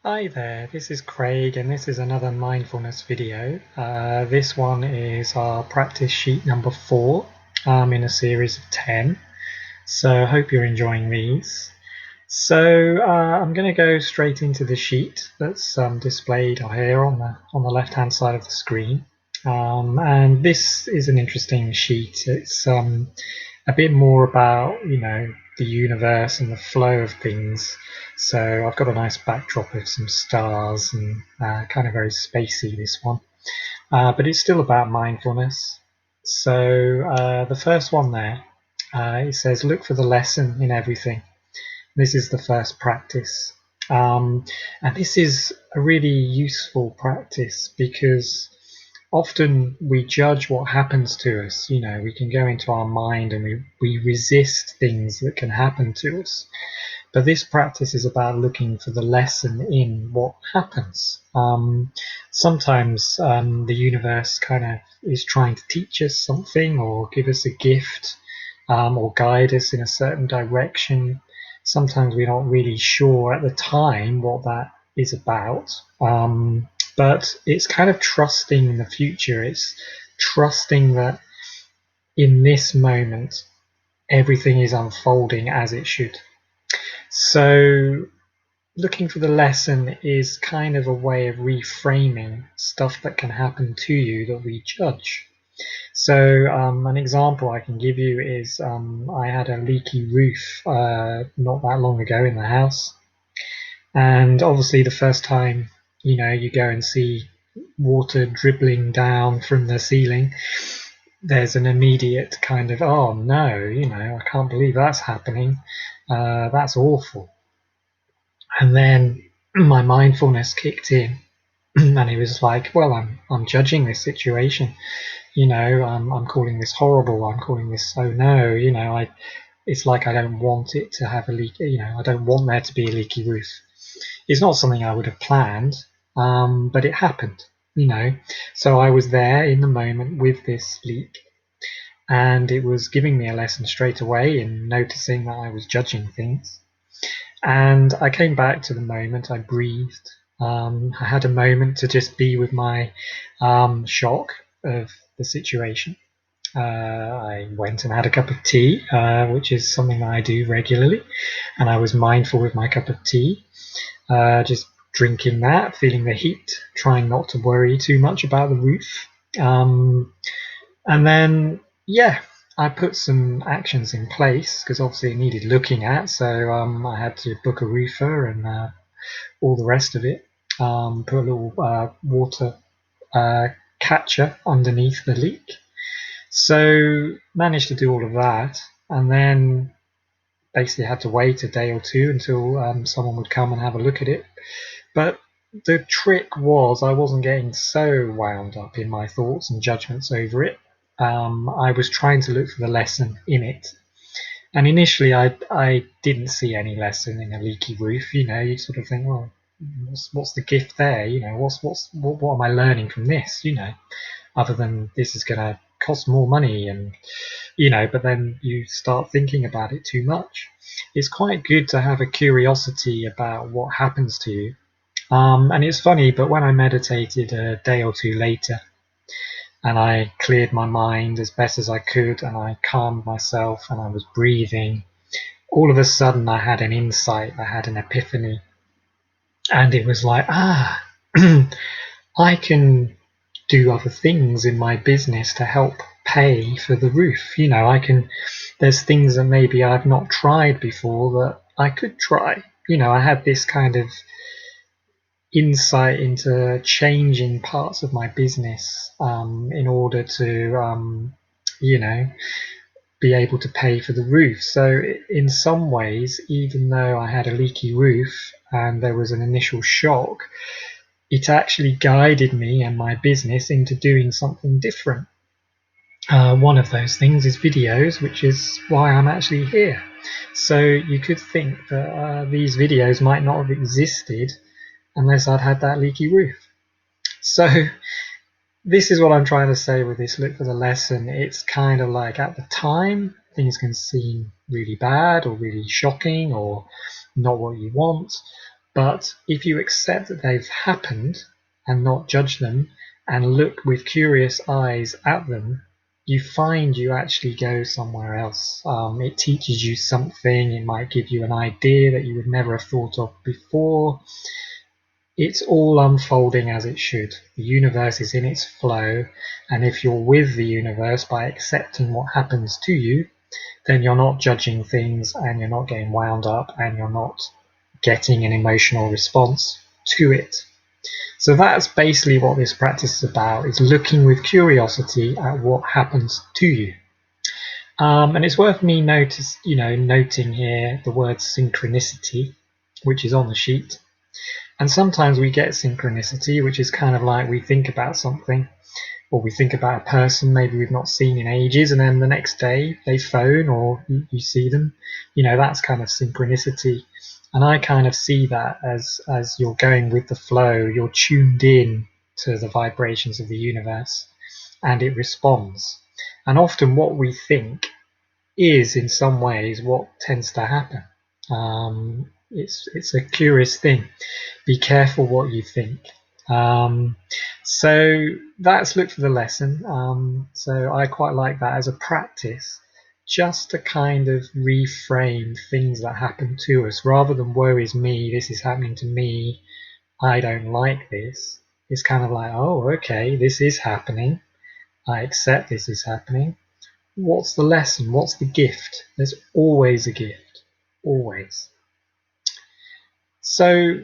Hi there, this is Craig and this is another mindfulness video. This one is our practice sheet number 4 in a series of 10. So I hope you're enjoying these. So I'm going to go straight into the sheet that's displayed here on the left hand side of the screen. And this is an interesting sheet. It's a bit more about, the universe and the flow of things. So I've got a nice backdrop of some stars and kind of very spacey, this one. But it's still about mindfulness. So the first one there, it says, look for the lesson in everything. This is the first practice. And this is a really useful practice because often we judge what happens to us. We can go into our mind and we resist things that can happen to us. But this practice is about looking for the lesson in what happens. Sometimes the universe kind of is trying to teach us something or give us a gift or guide us in a certain direction. Sometimes we're not really sure at the time what that is about. But it's kind of trusting in the future. It's trusting that in this moment, everything is unfolding as it should. So looking for the lesson is kind of a way of reframing stuff that can happen to you that we judge. So an example I can give you is I had a leaky roof not that long ago in the house. And obviously the first time, you go and see water dribbling down from the ceiling, there's an immediate kind of, oh no, I can't believe that's happening. That's awful. And then my mindfulness kicked in, and it was like, well, I'm judging this situation. I'm calling this horrible. I'm calling this, oh no, it's like I don't want it to have a leak. I don't want there to be a leaky roof. It's not something I would have planned, but it happened. So I was there in the moment with this leak, and it was giving me a lesson straight away in noticing that I was judging things. And I came back to the moment. I breathed. I had a moment to just be with my shock of the situation. I went and had a cup of tea, which is something that I do regularly, and I was mindful with my cup of tea, just drinking that, feeling the heat, trying not to worry too much about the roof. And then, yeah, I put some actions in place because obviously it needed looking at. So I had to book a roofer and all the rest of it. Put a little water catcher underneath the leak. So managed to do all of that, and then basically had to wait a day or two until someone would come and have a look at it. But the trick was I wasn't getting so wound up in my thoughts and judgments over it. I was trying to look for the lesson in it. And initially, I didn't see any lesson in a leaky roof. You sort of think, well, what's the gift there? What am I learning from this? Other than this is going to cost more money, and but then you start thinking about it too much. It's quite good to have a curiosity about what happens to you. And it's funny, but when I meditated a day or two later, and I cleared my mind as best as I could, and I calmed myself, and I was breathing, all of a sudden I had an insight, I had an epiphany, and it was like, I can do other things in my business to help pay for the roof. There's things that maybe I've not tried before that I could try. I had this kind of insight into changing parts of my business in order to, be able to pay for the roof. So in some ways, even though I had a leaky roof and there was an initial shock, it actually guided me and my business into doing something different. One of those things is videos, which is why I'm actually here. So you could think that these videos might not have existed unless I'd had that leaky roof. So this is what I'm trying to say with this look for the lesson. It's kind of like at the time, things can seem really bad or really shocking or not what you want. But if you accept that they've happened and not judge them and look with curious eyes at them, you find you actually go somewhere else. It teaches you something. It might give you an idea that you would never have thought of before. It's all unfolding as it should. The universe is in its flow, and if you're with the universe by accepting what happens to you, then you're not judging things and you're not getting wound up and you're not getting an emotional response to it. So that's basically what this practice is about, is looking with curiosity at what happens to you. And it's worth me noting here the word synchronicity, which is on the sheet. And sometimes we get synchronicity, which is kind of like we think about something, or we think about a person maybe we've not seen in ages, and then the next day they phone or you see them. That's kind of synchronicity. And I kind of see that as you're going with the flow, you're tuned in to the vibrations of the universe, and it responds. And often what we think is in some ways what tends to happen. It's a curious thing. Be careful what you think. Um, so that's look for the lesson. So I quite like that as a practice, just to kind of reframe things that happen to us rather than worries me, this is happening to me, I don't like this. It's kind of like, oh, okay, this is happening. I accept this is happening. What's the lesson? What's the gift? There's always a gift. Always. So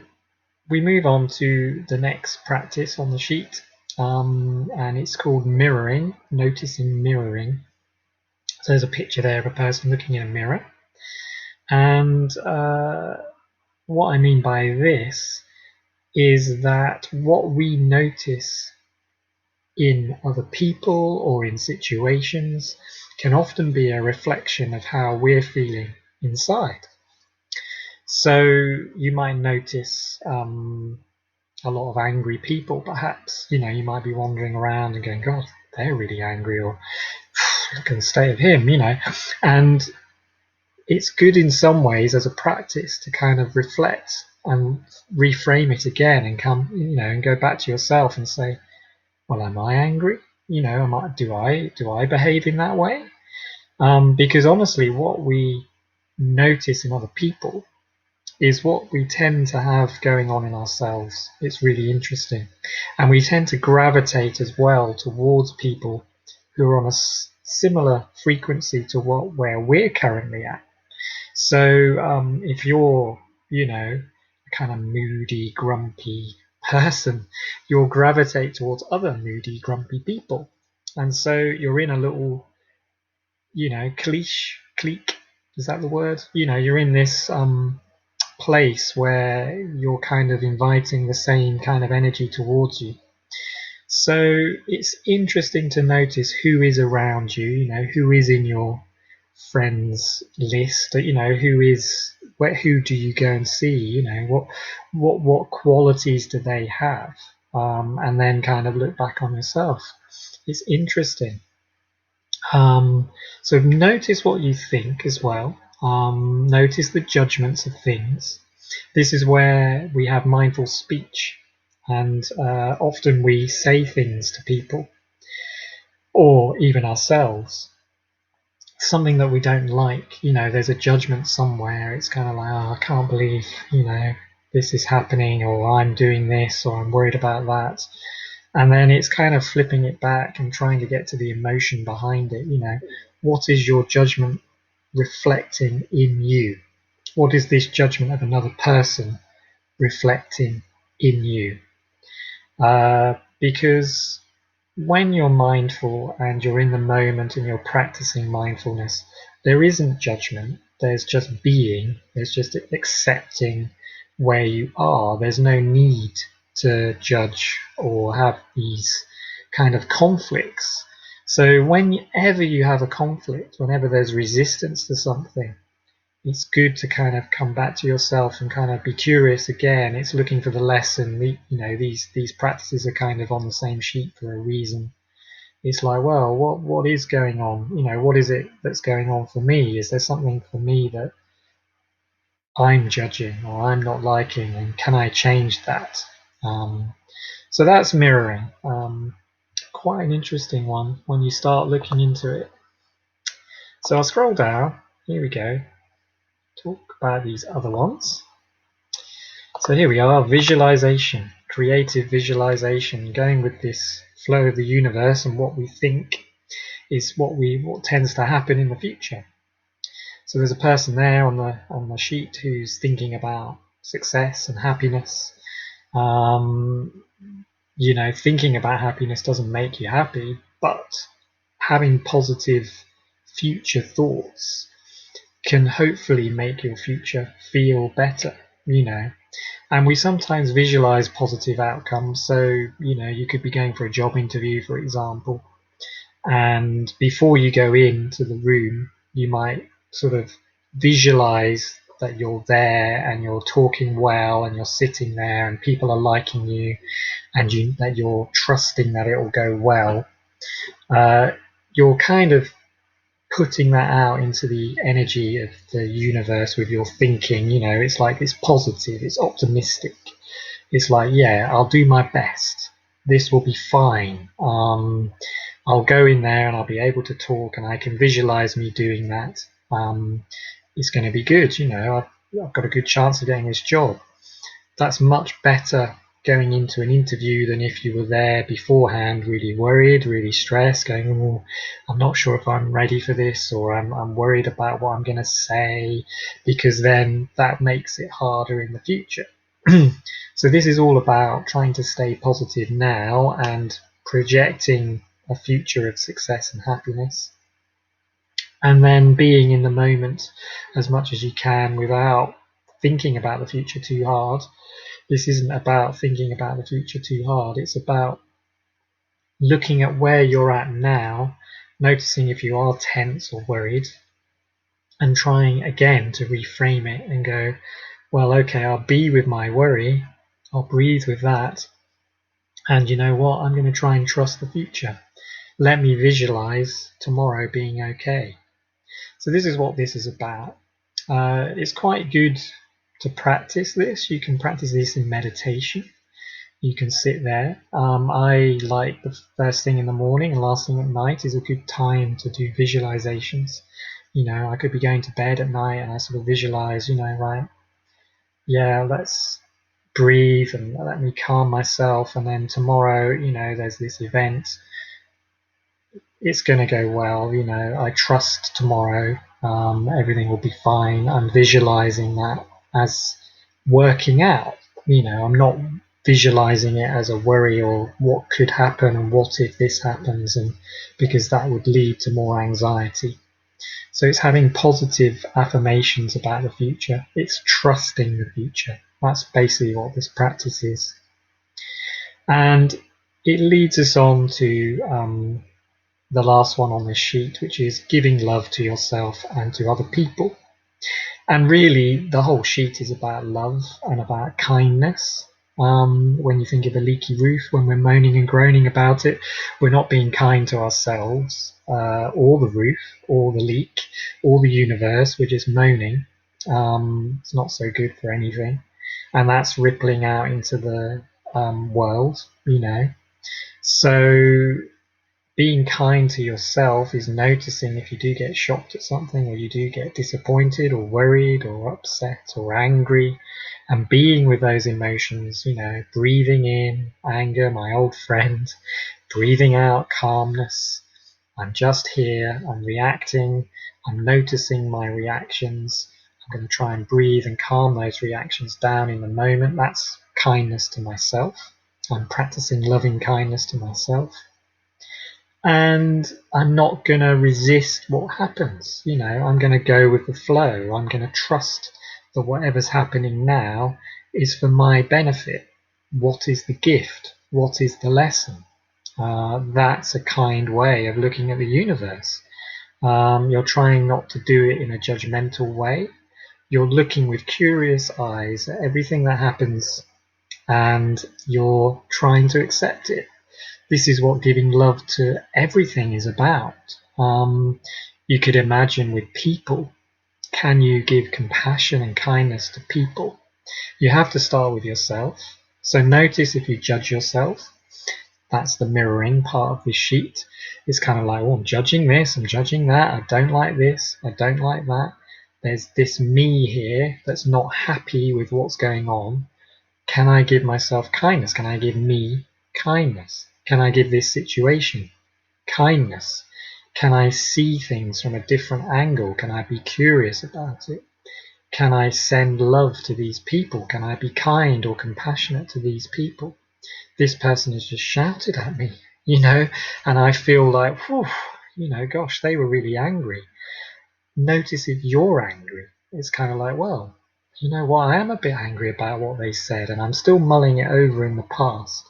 we move on to the next practice on the sheet, and it's called mirroring, noticing mirroring. So there's a picture there of a person looking in a mirror. And what I mean by this is that what we notice in other people or in situations can often be a reflection of how we're feeling inside. So you might notice a lot of angry people, perhaps. You might be wandering around and going, God, they're really angry, or look at the state of him, And it's good in some ways as a practice to kind of reflect and reframe it again and and go back to yourself and say, well, am I angry? Do I behave in that way? Because honestly, what we notice in other people is what we tend to have going on in ourselves. It's really interesting. And we tend to gravitate as well towards people who are on a similar frequency to where we're currently at. So if you're, a kind of moody, grumpy person, you'll gravitate towards other moody, grumpy people. And so you're in a little, clique, is that the word? You're in this place where you're kind of inviting the same kind of energy towards you. So it's interesting to notice who is around you, who is in your friends list, who do you go and see, what qualities do they have, and then kind of look back on yourself. It's interesting. So notice what you think as well. Notice the judgments of things. This is where we have mindful speech, and often we say things to people or even ourselves, something that we don't like. There's a judgment somewhere. It's kind of like, oh, I can't believe, this is happening, or I'm doing this, or I'm worried about that. And then it's kind of flipping it back and trying to get to the emotion behind it. What is your judgment reflecting in you? What is this judgment of another person reflecting in you? Because when you're mindful and you're in the moment and you're practicing mindfulness, there isn't judgment. There's just being. There's just accepting where you are. There's no need to judge or have these kind of conflicts. So whenever you have a conflict, whenever there's resistance to something, it's good to kind of come back to yourself and kind of be curious again. It's looking for the lesson. These practices are kind of on the same sheet for a reason. It's like, well, what is going on? What is it that's going on for me? Is there something for me that I'm judging or I'm not liking, and can I change that? So that's mirroring. Quite an interesting one when you start looking into it. So I'll scroll down. Here we go. Talk about these other ones. So here we are, visualization, creative visualization, going with this flow of the universe and what we think is what tends to happen in the future. So there's a person there on the sheet who's thinking about success and happiness. Thinking about happiness doesn't make you happy, but having positive future thoughts can hopefully make your future feel better, And we sometimes visualize positive outcomes. So, you could be going for a job interview, for example, and before you go into the room, you might sort of visualize that you're there and you're talking well and you're sitting there and people are liking you and that you're trusting that it will go well. You're kind of putting that out into the energy of the universe with your thinking. It's like it's positive, it's optimistic. It's like, yeah, I'll do my best. This will be fine. I'll go in there and I'll be able to talk, and I can visualize me doing that. It's going to be good. I've got a good chance of getting this job. That's much better going into an interview than if you were there beforehand really worried, really stressed, going, oh, I'm not sure if I'm ready for this, or I'm worried about what I'm going to say, because then that makes it harder in the future. So this is all about trying to stay positive now and projecting a future of success and happiness, and then being in the moment as much as you can without thinking about the future too hard. This isn't about thinking about the future too hard. It's about looking at where you're at now, noticing if you are tense or worried, and trying again to reframe it and go, well, okay, I'll be with my worry, I'll breathe with that, and you know what, I'm going to try and trust the future. Let me visualize tomorrow being okay. So this is what this is about. It's quite good to practice this. You can practice this in meditation. You can sit there. I like the first thing in the morning and last thing at night is a good time to do visualizations. I could be going to bed at night and I sort of visualize, right, yeah, let's breathe and let me calm myself. And then tomorrow, there's this event. It's going to go well. I trust tomorrow. Everything will be fine. I'm visualizing that as working out. I'm not visualizing it as a worry or what could happen and what if this happens, and because that would lead to more anxiety. So it's having positive affirmations about the future. It's trusting the future. That's basically what this practice is. And it leads us on to the last one on this sheet, which is giving love to yourself and to other people. And really, the whole sheet is about love and about kindness. When you think of a leaky roof, when we're moaning and groaning about it, we're not being kind to ourselves, or the roof, or the leak, or the universe. We're just moaning. It's not so good for anything. And that's rippling out into the world, So being kind to yourself is noticing if you do get shocked at something, or you do get disappointed or worried or upset or angry, and being with those emotions, breathing in anger, my old friend, breathing out calmness. I'm just here, I'm reacting, I'm noticing my reactions. I'm going to try and breathe and calm those reactions down in the moment. That's kindness to myself. I'm practicing loving kindness to myself. And I'm not going to resist what happens. I'm going to go with the flow. I'm going to trust that whatever's happening now is for my benefit. What is the gift? What is the lesson? That's a kind way of looking at the universe. You're trying not to do it in a judgmental way. You're looking with curious eyes at everything that happens, and you're trying to accept it. This is what giving love to everything is about. You could imagine with people, Can you give compassion and kindness to people? You have to start with yourself. So notice if you judge yourself. That's the mirroring part of this sheet. It's kind of like, oh, I'm judging this, I'm judging that, I don't like this, I don't like that. There's this me here that's not happy with what's going on. Can I give myself kindness? Can I give me kindness? Can I give this situation kindness? Can I see things from a different angle? Can I be curious about it? Can I send love to these people? Can I be kind or compassionate to these people? This person has just shouted at me, and I feel like, whew, gosh, they were really angry. Notice if you're angry. It's kind of like, well, you know what, I am a bit angry about what they said, and I'm still mulling it over in the past.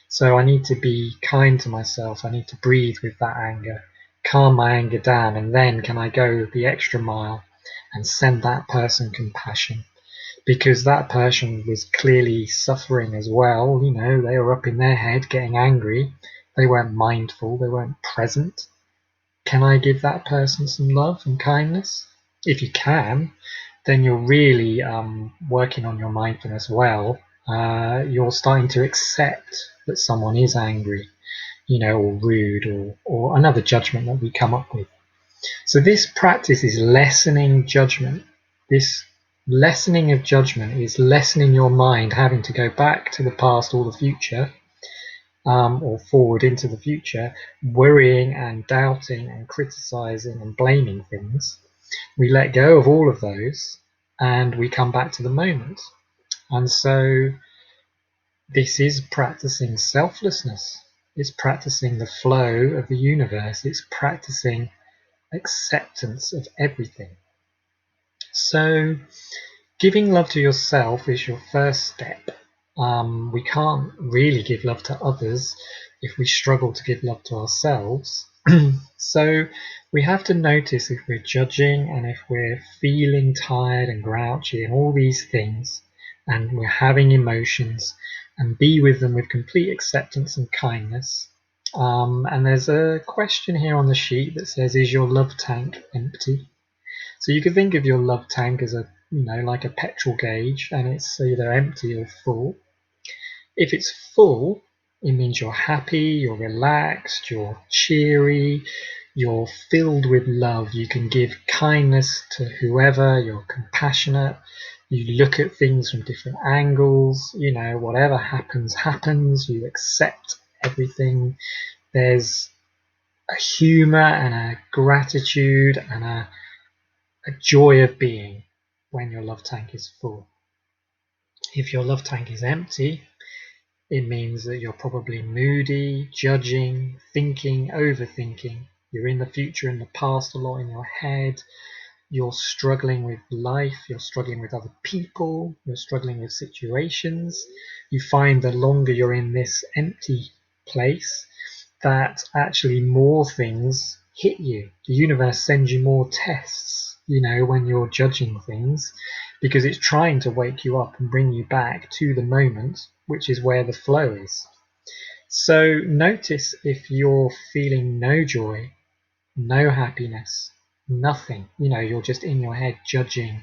So I need to be kind to myself. I need to breathe with that anger, calm my anger down, and then can I go the extra mile and send that person compassion? Because that person was clearly suffering as well. They were up in their head getting angry. They weren't mindful. They weren't present. Can I give that person some love and kindness? If you can, then you're really working on your mindfulness well. You're starting to accept that someone is angry, or rude, or another judgment that we come up with. So this practice is lessening judgment. This lessening of judgment is lessening your mind having to go back to the past or the future, or forward into the future, worrying and doubting and criticizing and blaming things. We let go of all of those and we come back to the moment. And so this is practicing selflessness. It's practicing the flow of the universe. It's practicing acceptance of everything. So giving love to yourself is your first step. We can't really give love to others if we struggle to give love to ourselves. So we have to notice if we're judging and if we're feeling tired and grouchy and all these things, and we're having emotions, and be with them with complete acceptance and kindness. And there's a question here on the sheet that says, is your love tank empty? So you could think of your love tank as like a petrol gauge, and it's either empty or full. If it's full, it means you're happy, you're relaxed, you're cheery, you're filled with love. You can give kindness to whoever, you're compassionate, you look at things from different angles, whatever happens, you accept everything. There's a humor and a gratitude and a joy of being when your love tank is full. If your love tank is empty, it means that you're probably moody, judging, thinking, overthinking. You're in the future and the past a lot in your head. You're struggling with life. You're struggling with other people. You're struggling with situations. You find the longer you're in this empty place, that actually more things hit you. The universe sends you more tests, when you're judging things, because it's trying to wake you up and bring you back to the moment, which is where the flow is. So notice if you're feeling no joy, no happiness, nothing, you're just in your head judging,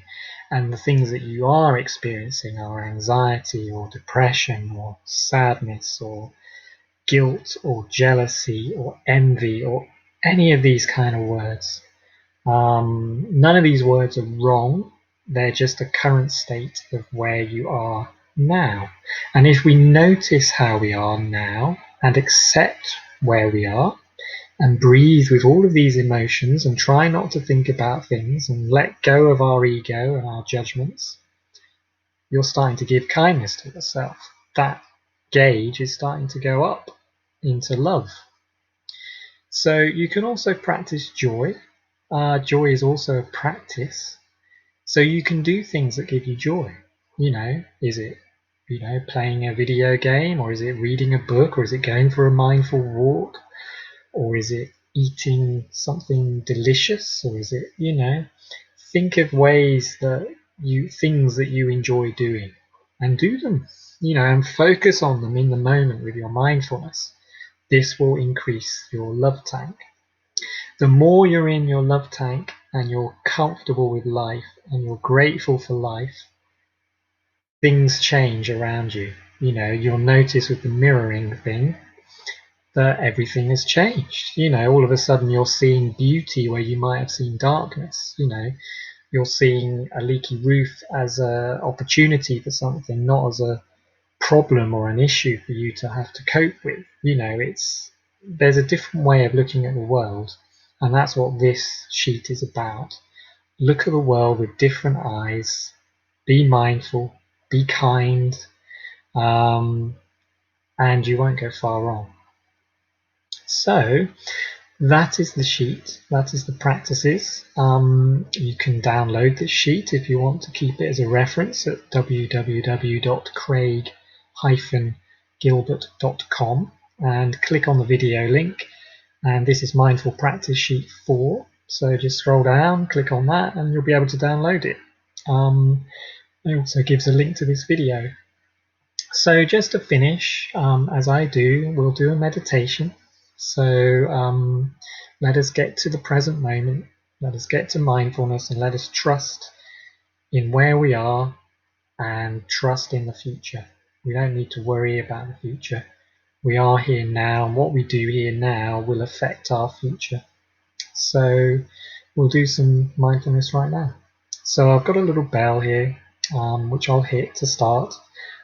and the things that you are experiencing are anxiety or depression or sadness or guilt or jealousy or envy or any of these kind of words. None of these words are wrong. They're just a current state of where you are now. And if we notice how we are now and accept where we are and breathe with all of these emotions and try not to think about things and let go of our ego and our judgments, you're starting to give kindness to yourself. That gauge is starting to go up into love. So you can also practice joy. Joy is also a practice. So you can do things that give you joy. Is it, playing a video game, or is it reading a book, or is it going for a mindful walk, or is it eating something delicious, or is it, think of things that you enjoy doing and do them, and focus on them in the moment with your mindfulness. This will increase your love tank. The more you're in your love tank, and you're comfortable with life and you're grateful for life, things change around you. You know, you'll notice with the mirroring thing that everything has changed. You know, all of a sudden you're seeing beauty where you might have seen darkness. You know, you're seeing a leaky roof as an opportunity for something, not as a problem or an issue for you to have to cope with. You know, there's a different way of looking at the world, and that's what this sheet is about. Look at the world with different eyes, be mindful, be kind, and you won't go far wrong. So that is the sheet. That is the practices. You can download this sheet if you want to keep it as a reference at www.craig-gilbert.com and click on the video link. And this is Mindful Practice Sheet 4. So just scroll down, click on that, and you'll be able to download it. It also gives a link to this video. So just to finish, as I do, we'll do a meditation. So let us get to the present moment, let us get to mindfulness, and let us trust in where we are and trust in the future. We don't need to worry about the future. We are here now, and what we do here now will affect our future. So we'll do some mindfulness right now. So I've got a little bell here, which I'll hit to start.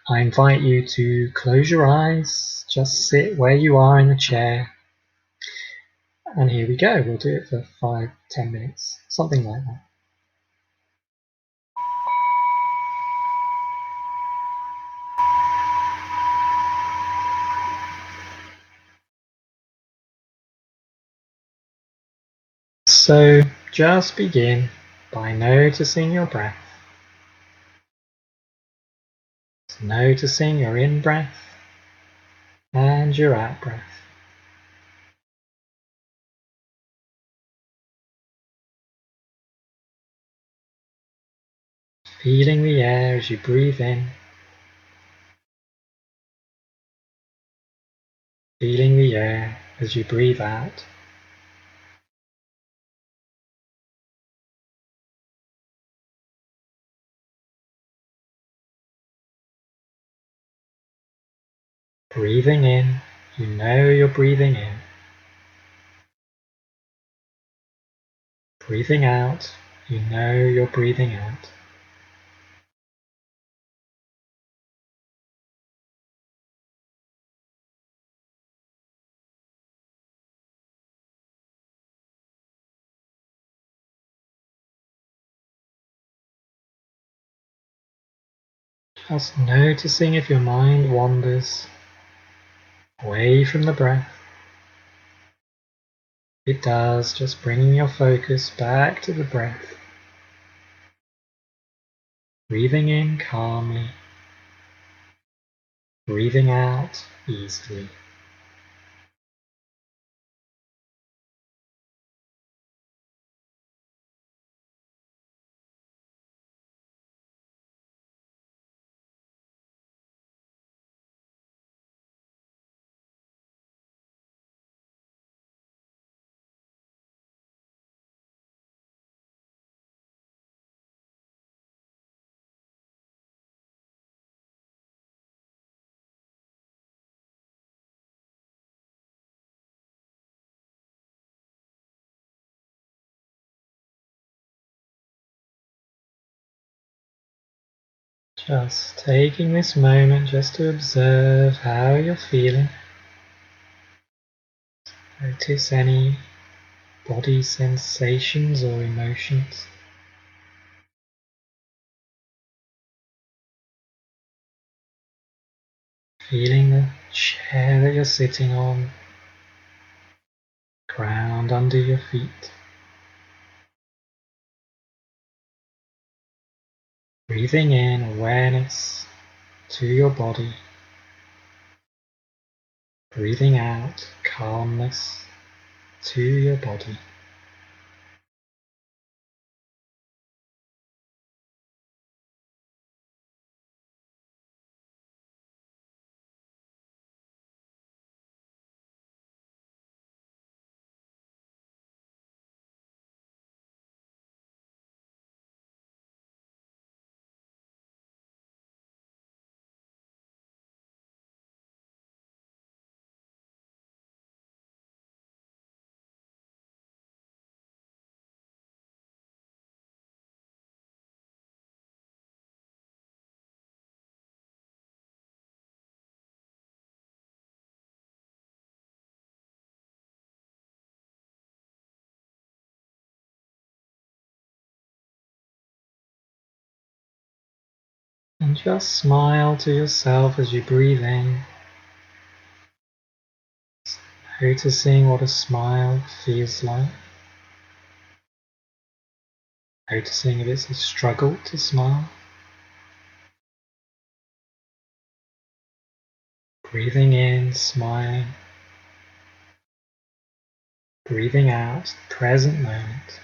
I invite you to close your eyes, just sit where you are in the chair, and here we go. We'll do it for 5-10 minutes, something like that. So just begin by noticing your breath, noticing your in-breath and your out-breath. Feeling the air as you breathe in, feeling the air as you breathe out. Breathing in, you know you're breathing in. Breathing out, you know you're breathing out. Just noticing if your mind wanders away from the breath. If it does, just bringing your focus back to the breath. Breathing in calmly, breathing out easily. Just taking this moment just to observe how you're feeling. Notice any body sensations or emotions. Feeling the chair that you're sitting on, ground under your feet. Breathing in awareness to your body. Breathing out calmness to your body. And just smile to yourself as you breathe in, noticing what a smile feels like, noticing if it's a struggle to smile. Breathing in, smiling. Breathing out, present moment.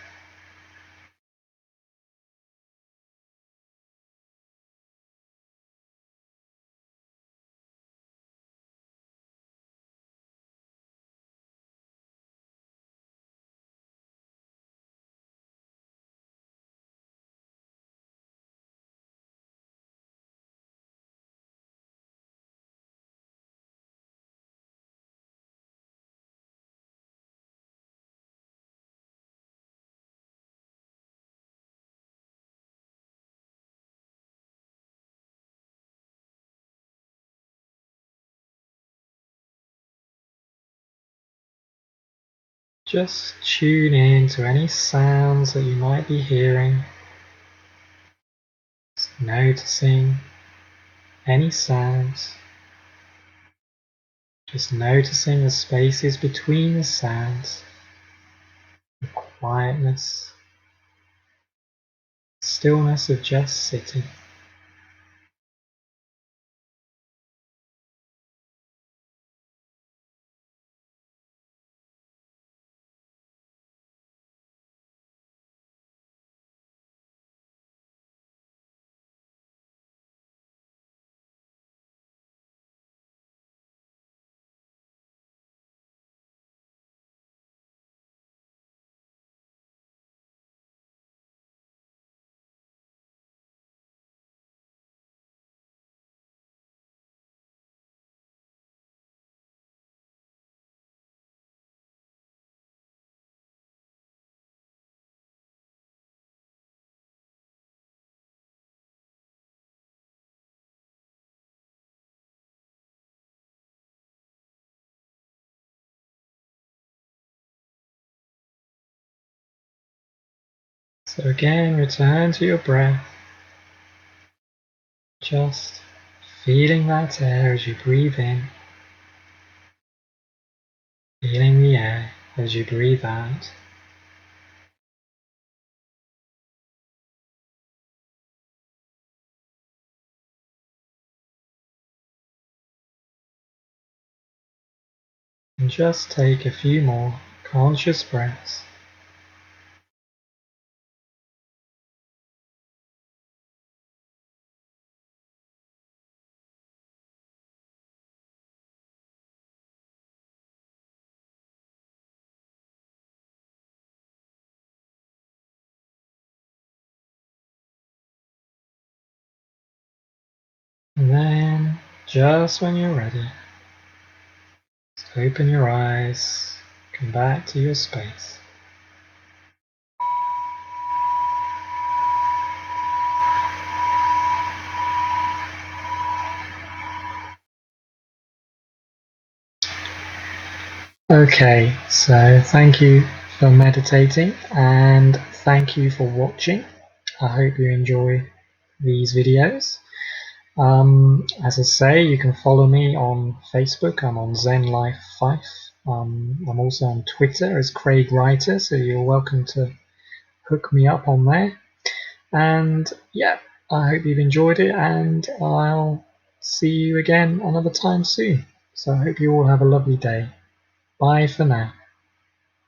Just tune in to any sounds that you might be hearing. Just noticing any sounds. Just noticing the spaces between the sounds, the quietness, stillness of just sitting. So again, return to your breath, just feeling that air as you breathe in, feeling the air as you breathe out. And just take a few more conscious breaths. And then, just when you're ready, just open your eyes, come back to your space. Okay, so thank you for meditating and thank you for watching. I hope you enjoy these videos. As I say, you can follow me on Facebook. I'm on Zen Life Fife. I'm also on Twitter as Craig Writer, so you're welcome to hook me up on there. And yeah, I hope you've enjoyed it, and I'll see you again another time soon. So I hope you all have a lovely day. Bye for now.